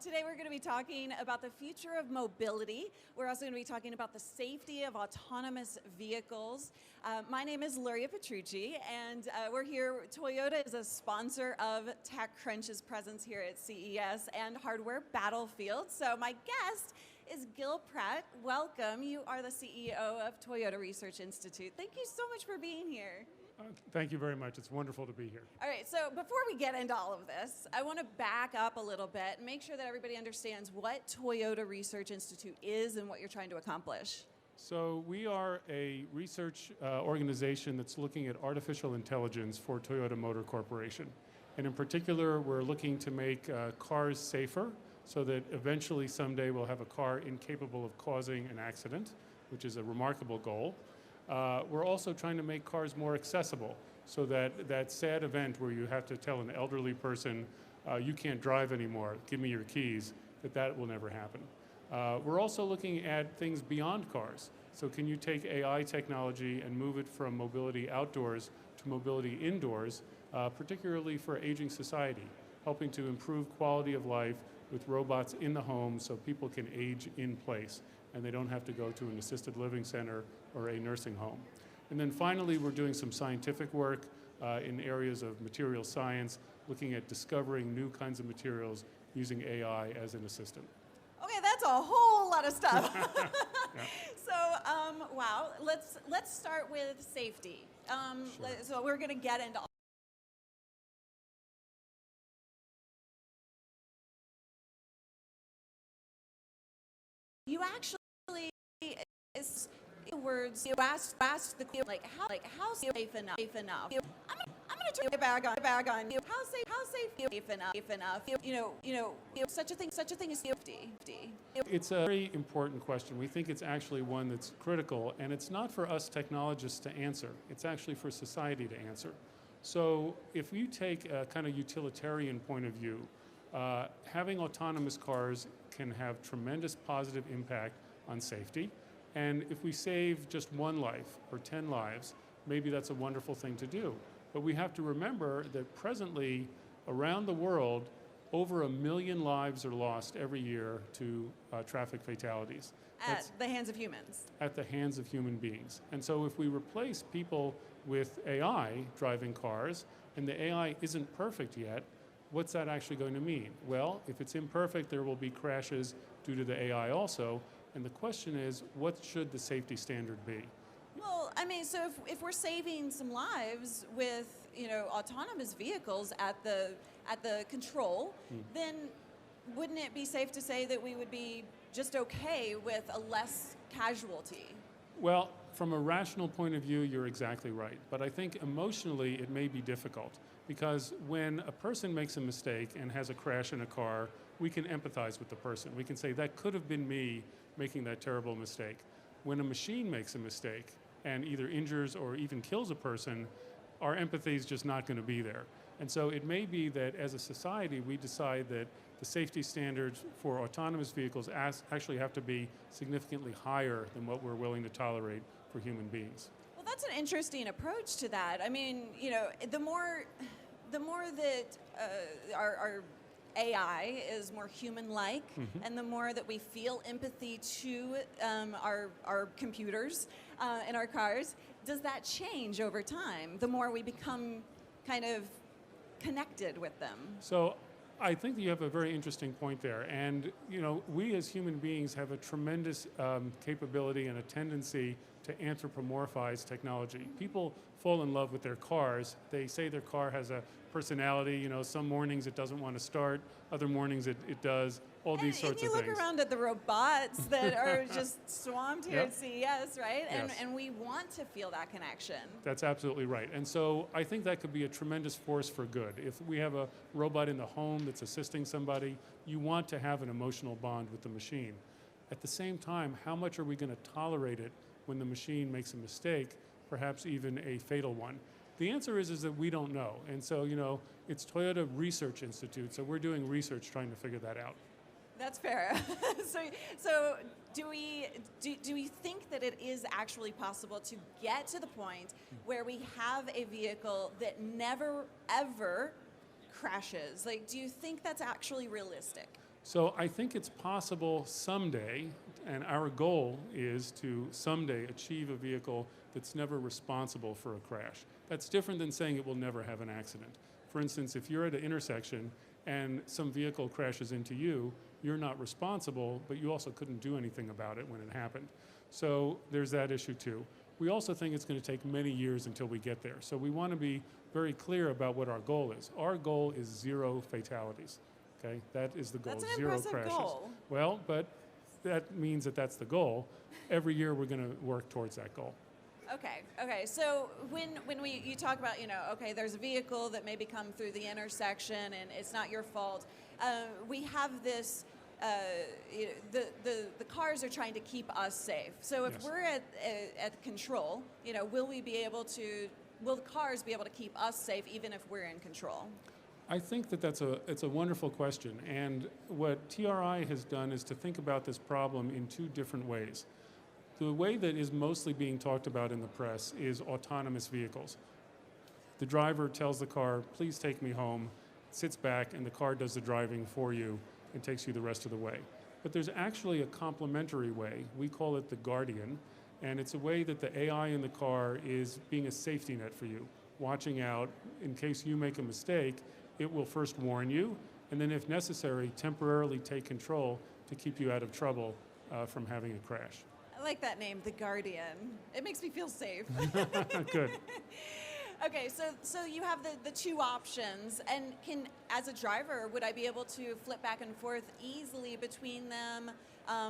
Today we're going to be talking about the future of mobility. We're also going to be talking about the safety of autonomous vehicles. My name is Luria Petrucci, and we're here. Toyota is a sponsor of TechCrunch's presence here at CES and Hardware Battlefield. So my guest is Gill Pratt. Welcome. You are the CEO of Toyota Research Institute. Thank you so much for being here. Thank you very much. It's wonderful to be here. All right, so before we get into all of this, I want to back up a little bit and make sure that everybody understands what Toyota Research Institute is and what you're trying to accomplish. So we are a research organization that's looking at artificial intelligence for Toyota Motor Corporation. And in particular, we're looking to make cars safer so that eventually someday we'll have a car incapable of causing an accident, which is a remarkable goal. We're also trying to make cars more accessible so that that sad event where you have to tell an elderly person, you can't drive anymore, give me your keys, that will never happen. We're also looking at things beyond cars. So can you take AI technology and move it from mobility outdoors to mobility indoors, particularly for aging society, helping to improve quality of life with robots in the home so people can age in place and they don't have to go to an assisted living center or a nursing home. And then finally, we're doing some scientific work in areas of material science, looking at discovering new kinds of materials using AI as an assistant. Okay, that's a whole lot of stuff. Yeah. So, wow, let's start with safety. Sure. So we're going to get into you actually is words you asked the how safe enough. I'm going to turn the bag on you. How safe enough. You know such a thing as safety. It's a very important question. We think it's actually one that's critical, and it's not for us technologists to answer. It's actually for society to answer. So if you take a kind of utilitarian point of view, having autonomous cars can have tremendous positive impact on safety. And if we save just one life or 10 lives, maybe that's a wonderful thing to do. But we have to remember that presently, around the world, over 1 million lives are lost every year to traffic fatalities. At the hands of humans. At the hands of human beings. And so if we replace people with AI driving cars, and the AI isn't perfect yet, what's that actually going to mean? Well, if it's imperfect, there will be crashes due to the AI also. And the question is, what should the safety standard be? Well, I mean, so if we're saving some lives with, autonomous vehicles at the control, then wouldn't it be safe to say that we would be just okay with a less casualty? Well, from a rational point of view, you're exactly right. But I think emotionally it may be difficult because when a person makes a mistake and has a crash in a car, we can empathize with the person. We can say, that could have been me making that terrible mistake. When a machine makes a mistake and either injures or even kills a person, our empathy is just not going to be there. And so it may be that as a society, we decide that the safety standards for autonomous vehicles actually have to be significantly higher than what we're willing to tolerate for human beings. Well, that's an interesting approach to that. I mean, the more that our AI is more human-like, and the more that we feel empathy to our computers in our cars, does that change over time? The more we become kind of connected with them. So I think that you have a very interesting point there. And we as human beings have a tremendous capability and a tendency to anthropomorphize technology. People fall in love with their cars. They say their car has a personality. Some mornings it doesn't want to start, other mornings it does, all these sorts of things. And you look around at the robots that are just swamped here at CES, right? Yes. And we want to feel that connection. That's absolutely right. And so I think that could be a tremendous force for good. If we have a robot in the home that's assisting somebody, you want to have an emotional bond with the machine. At the same time, how much are we going to tolerate it when the machine makes a mistake, perhaps even a fatal one? The answer is that we don't know. And so, it's Toyota Research Institute, so we're doing research trying to figure that out. That's fair. So do we think that it is actually possible to get to the point where we have a vehicle that never, ever crashes? Like, do you think that's actually realistic? So I think it's possible someday, and our goal is to someday achieve a vehicle that's never responsible for a crash. That's different than saying it will never have an accident. For instance, if you're at an intersection and some vehicle crashes into you, you're not responsible, but you also couldn't do anything about it when it happened. So there's that issue too. We also think it's going to take many years until we get there. So we want to be very clear about what our goal is. Our goal is 0 fatalities. Okay, that is the goal. That's an 0 impressive crashes. goal. Well, but that means that that's the goal. Every year we're going to work towards that goal. Okay. So when you talk about, okay, there's a vehicle that maybe come through the intersection and it's not your fault. We have this. The cars are trying to keep us safe. So if Yes. we're at control, will the cars be able to keep us safe even if we're in control? I think that it's a wonderful question. And what TRI has done is to think about this problem in 2 different ways. The way that is mostly being talked about in the press is autonomous vehicles. The driver tells the car, please take me home, sits back, and the car does the driving for you and takes you the rest of the way. But there's actually a complementary way. We call it the Guardian, and it's a way that the AI in the car is being a safety net for you, watching out in case you make a mistake. It will first warn you, and then if necessary, temporarily take control to keep you out of trouble from having a crash. I like that name, the Guardian. It makes me feel safe. Good. Okay, so you have the 2 options, and as a driver, would I be able to flip back and forth easily between them?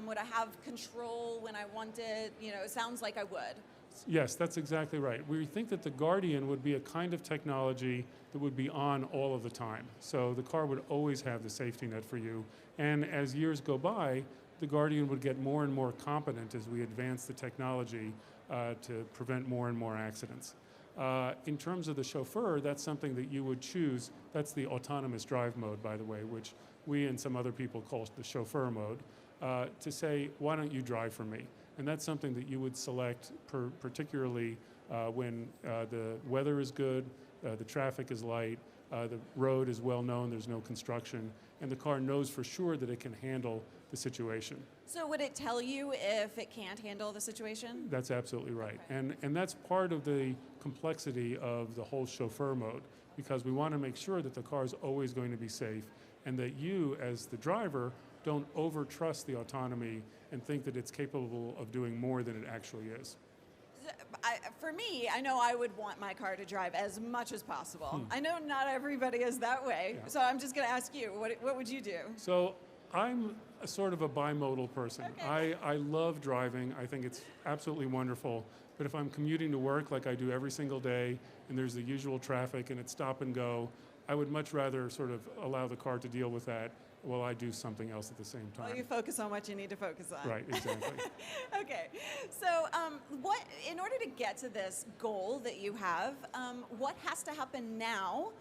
Would I have control when I want it? It sounds like I would. Yes, that's exactly right. We think that the Guardian would be a kind of technology that would be on all of the time. So the car would always have the safety net for you. And as years go by, the Guardian would get more and more competent as we advance the technology to prevent more and more accidents. In terms of the chauffeur, that's something that you would choose. That's the autonomous drive mode, by the way, which we and some other people call the chauffeur mode, to say, why don't you drive for me? And that's something that you would select particularly when the weather is good, the traffic is light, the road is well known, there's no construction, and the car knows for sure that it can handle the situation. So would it tell you if it can't handle the situation? That's absolutely right. Okay. And that's part of the complexity of the whole chauffeur mode, because we want to make sure that the car is always going to be safe and that you, as the driver, don't overtrust the autonomy and think that it's capable of doing more than it actually is. For me, I know I would want my car to drive as much as possible. I know not everybody is that way, Yeah. so I'm just going to ask you, what would you do? So I'm a sort of a bimodal person. Okay. I love driving. I think it's absolutely wonderful. But if I'm commuting to work like I do every single day, and there's the usual traffic and it's stop and go, I would much rather sort of allow the car to deal with that while I do something else at the same time. Well, you focus on what you need to focus on. Right, exactly. Okay, so in order to get to this goal that you have, what has to happen now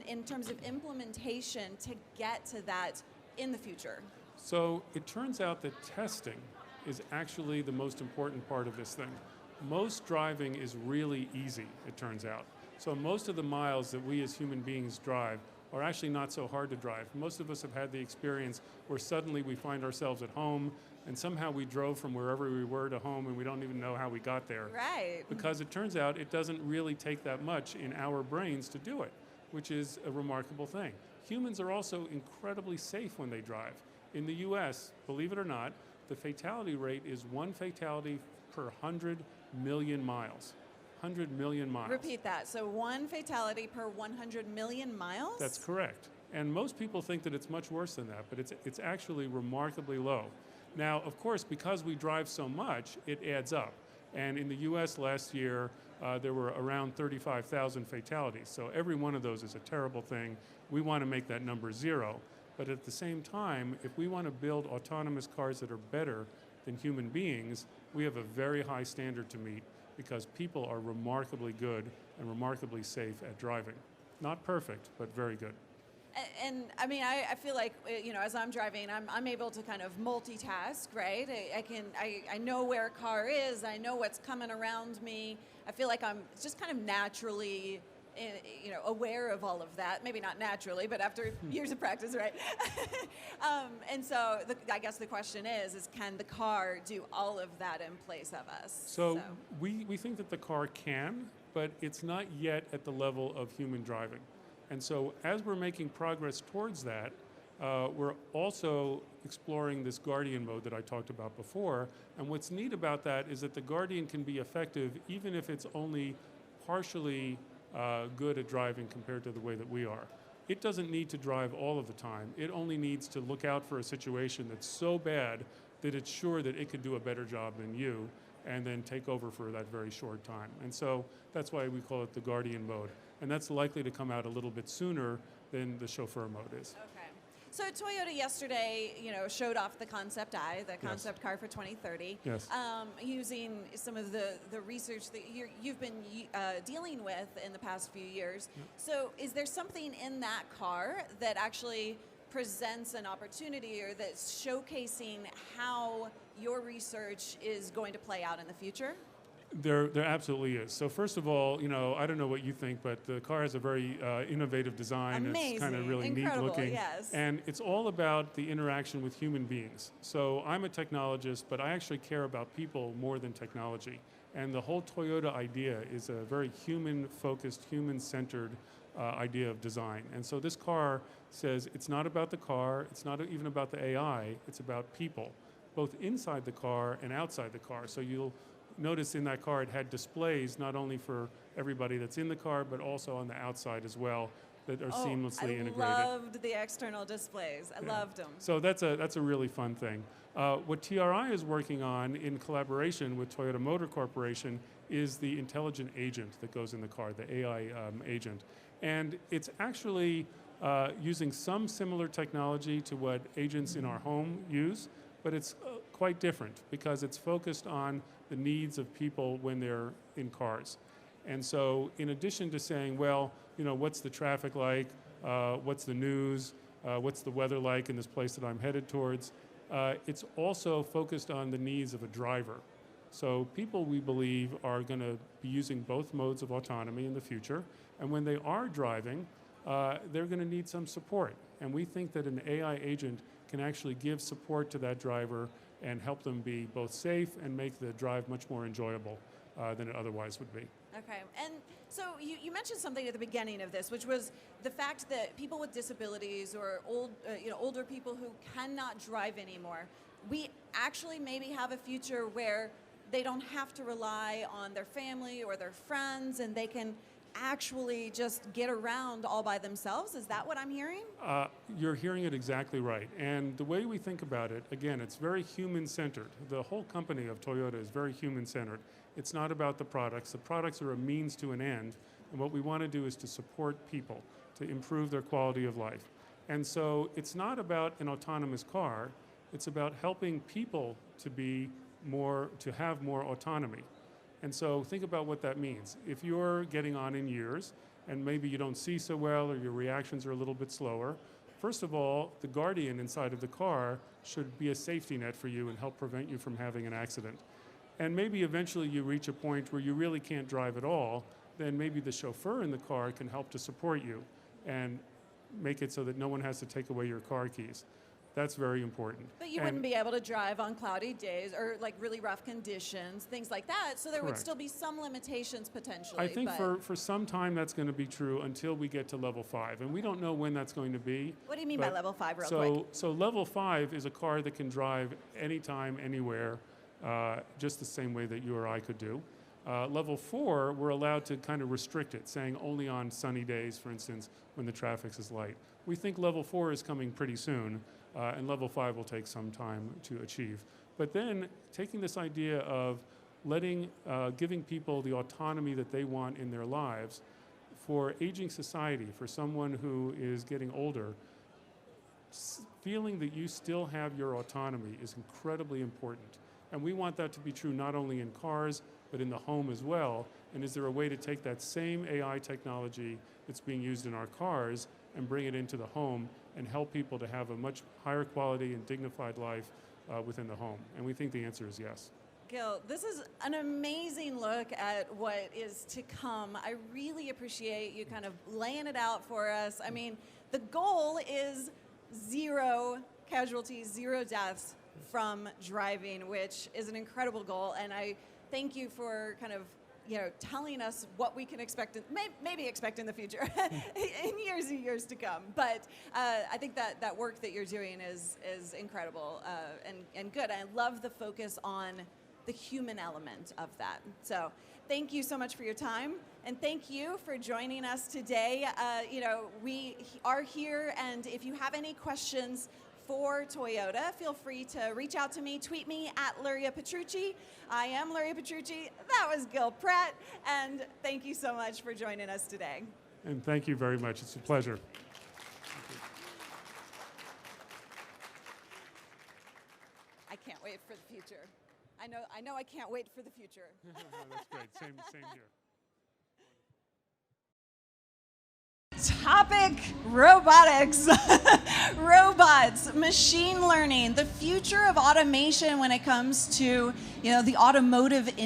in terms of implementation to get to that in the future? So it turns out that testing is actually the most important part of this thing. Most driving is really easy, it turns out. So most of the miles that we as human beings drive are actually not so hard to drive. Most of us have had the experience where suddenly we find ourselves at home and somehow we drove from wherever we were to home and we don't even know how we got there. Right. Because it turns out it doesn't really take that much in our brains to do it, which is a remarkable thing. Humans are also incredibly safe when they drive. In the US, believe it or not, the fatality rate is 1 fatality per 100 million miles. 100 million miles. Repeat that. So 1 fatality per 100 million miles? That's correct. And most people think that it's much worse than that, but it's actually remarkably low. Now, of course, because we drive so much, it adds up. And in the US last year, there were around 35,000 fatalities. So every one of those is a terrible thing. We want to make that number 0. But at the same time, if we want to build autonomous cars that are better than human beings, we have a very high standard to meet because people are remarkably good and remarkably safe at driving. Not perfect, but very good. And I mean, I feel like, as I'm driving, I'm able to kind of multitask, right? I know where a car is, I know what's coming around me. I feel like I'm just kind of naturally aware of all of that. Maybe not naturally, but after years of practice, right? And so I guess the question is can the car do all of that in place of us? So we think that the car can, but it's not yet at the level of human driving. And so as we're making progress towards that, we're also exploring this Guardian mode that I talked about before. And what's neat about that is that the Guardian can be effective even if it's only partially good at driving compared to the way that we are. It doesn't need to drive all of the time. It only needs to look out for a situation that's so bad that it's sure that it could do a better job than you and then take over for that very short time. And so that's why we call it the Guardian mode. And that's likely to come out a little bit sooner than the chauffeur mode is. Okay. So Toyota yesterday, showed off the Concept I, the concept car for 2030, yes. Using some of the research that you've been dealing with in the past few years. Yep. So is there something in that car that actually presents an opportunity or that's showcasing how your research is going to play out in the future? There absolutely is. So first of all, I don't know what you think, but the car has a very innovative design. Amazing. It's kind of really Incredible, neat looking. yes. And it's all about the interaction with human beings. So I'm a technologist, but I actually care about people more than technology. And the whole Toyota idea is a very human-focused, human-centered idea of design. And so this car says it's not about the car, it's not even about the AI, it's about people, both inside the car and outside the car. So you'll notice in that car it had displays not only for everybody that's in the car, but also on the outside as well that are seamlessly integrated. I loved the external displays. I loved them. So that's a really fun thing. What TRI is working on in collaboration with Toyota Motor Corporation is the intelligent agent that goes in the car, the AI agent. And it's actually using some similar technology to what agents in our home use, but it's quite different because it's focused on the needs of people when they're in cars. And so in addition to saying, well, what's the traffic like, what's the news, what's the weather like in this place that I'm headed towards, it's also focused on the needs of a driver. So people, we believe, are going to be using both modes of autonomy in the future. And when they are driving, they're going to need some support. And we think that an AI agent can actually give support to that driver and help them be both safe and make the drive much more enjoyable than it otherwise would be. Okay, and so you mentioned something at the beginning of this, which was the fact that people with disabilities or older people who cannot drive anymore, we actually maybe have a future where they don't have to rely on their family or their friends, and they can actually just get around all by themselves. Is that what I'm hearing? You're hearing it exactly right. And the way we think about it, again, it's very human-centered. The whole company of Toyota is very human-centered. It's not about the products. The products are a means to an end. And what we want to do is to support people, to improve their quality of life. And so it's not about an autonomous car. It's about helping people to have more autonomy. And so think about what that means. If you're getting on in years and maybe you don't see so well or your reactions are a little bit slower, first of all, the Guardian inside of the car should be a safety net for you and help prevent you from having an accident. And maybe eventually you reach a point where you really can't drive at all, then maybe the chauffeur in the car can help to support you and make it so that no one has to take away your car keys. That's very important. But you wouldn't be able to drive on cloudy days or like really rough conditions, things like that. So there would still be some limitations potentially. I think for some time that's going to be true until we get to level 5. And we don't know when that's going to be. What do you mean by level 5 real quick? So level 5 is a car that can drive anytime, anywhere, just the same way that you or I could do. Level 4, we're allowed to kind of restrict it, saying only on sunny days, for instance, when the traffic is light. We think level 4 is coming pretty soon. And level 5 will take some time to achieve. But then taking this idea of giving people the autonomy that they want in their lives, for aging society, for someone who is getting older, feeling that you still have your autonomy is incredibly important. And we want that to be true not only in cars, but in the home as well. And is there a way to take that same AI technology that's being used in our cars and bring it into the home and help people to have a much higher quality and dignified life within the home? And we think the answer is yes. Gil, this is an amazing look at what is to come. I really appreciate you kind of laying it out for us. I mean, the goal is 0 casualties, 0 deaths from driving, which is an incredible goal. And I thank you for kind of telling us what we can expect, maybe expect in the future, in years and years to come. But I think that work that you're doing is incredible and good. I love the focus on the human element of that. So thank you so much for your time, and thank you for joining us today. We are here, and if you have any questions for Toyota, feel free to reach out to me, tweet me at Luria Petrucci. I am Luria Petrucci. That was Gill Pratt, and thank you so much for joining us today. And thank you very much. It's a pleasure. I can't wait for the future. I know I can't wait for the future. That's great. Same here. Topic: robotics, robots, machine learning, the future of automation when it comes to the automotive industry.